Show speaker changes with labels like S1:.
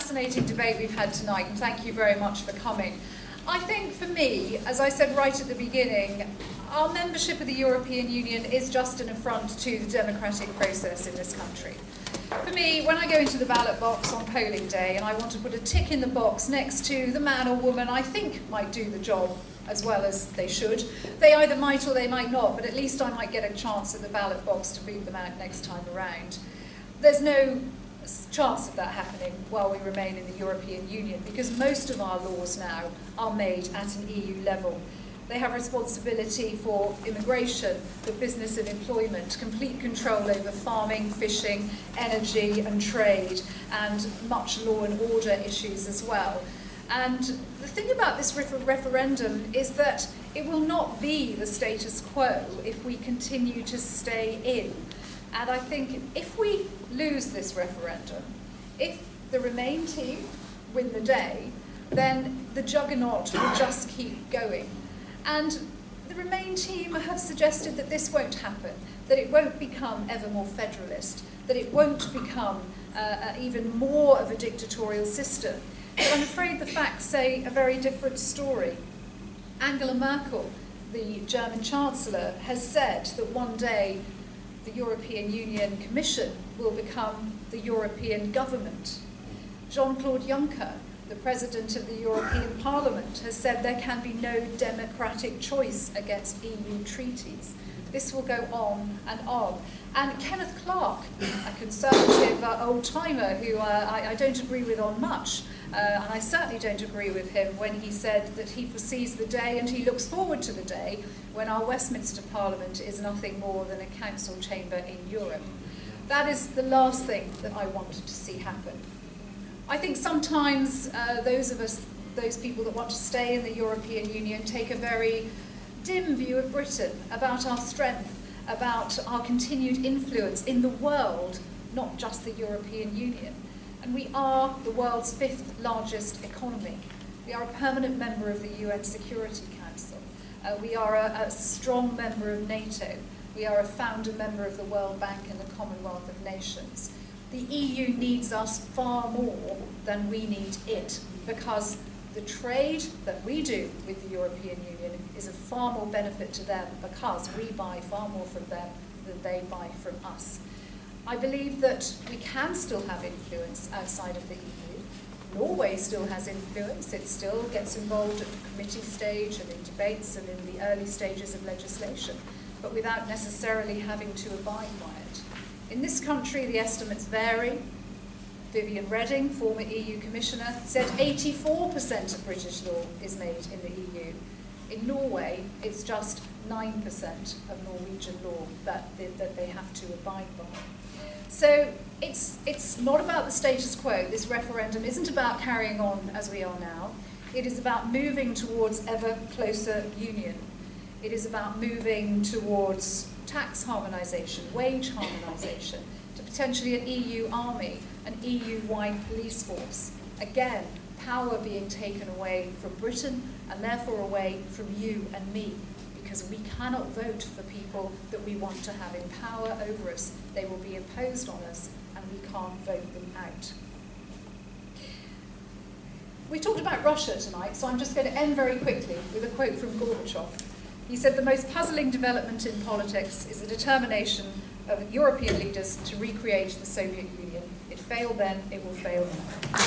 S1: fascinating debate we've had tonight, and thank you very much for coming. I think for me, as I said right at the beginning, our membership of the European Union is just an affront to the democratic process in this country. For me, when I go into the ballot box on polling day and I want to put a tick in the box next to the man or woman I think might do the job as well as they should, they either might or they might not, but at least I might get a chance at the ballot box to boot them out next time around. There's no chance of that happening while we remain in the European Union, because most of our laws now are made at an EU level. They have responsibility for immigration, the business of employment, complete control over farming, fishing, energy and trade, and much law and order issues as well. And the thing about this referendum is that it will not be the status quo if we continue to stay in. And I think if we lose this referendum, if the Remain team win the day, then the juggernaut will just keep going. And the Remain team have suggested that this won't happen, that it won't become ever more federalist, that it won't become even more of a dictatorial system. But I'm afraid the facts say a very different story. Angela Merkel, the German Chancellor, has said that one day the European Union Commission will become the European government. Jean-Claude Juncker, the President of the European Parliament, has said there can be no democratic choice against EU treaties. This will go on and on. And Kenneth Clarke, a conservative old-timer who I don't agree with on much, and I certainly don't agree with him when he said that he foresees the day and he looks forward to the day when our Westminster Parliament is nothing more than a council chamber in Europe. That is the last thing that I want to see happen. I think sometimes those people that want to stay in the European Union take a very dim view of Britain, about our strength, about our continued influence in the world, not just the European Union. And we are the world's 5th largest economy. We are a permanent member of the UN Security Council. We are a strong member of NATO. We are a founder member of the World Bank and the Commonwealth of Nations. The EU needs us far more than we need it, because the trade that we do with the European Union is of far more benefit to them, because we buy far more from them than they buy from us. I believe that we can still have influence outside of the EU. Norway still has influence. It still gets involved at the committee stage and in debates and in the early stages of legislation, but without necessarily having to abide by it. In this country, the estimates vary. Viviane Reding, former EU Commissioner, said 84% of British law is made in the EU. In Norway, it's just 9% of Norwegian law that they have to abide by. So it's not about the status quo. This referendum isn't about carrying on as we are now. It is about moving towards ever closer union. It is about moving towards tax harmonisation, wage harmonisation, to potentially an EU army, an EU-wide police force. Again, power being taken away from Britain and therefore away from you and me, because we cannot vote for people that we want to have in power over us. They will be imposed on us and we can't vote them out. We talked about Russia tonight, so I'm just going to end very quickly with a quote from Gorbachev. He said, "The most puzzling development in politics is the determination of European leaders to recreate the Soviet Union. It failed then, it will fail now."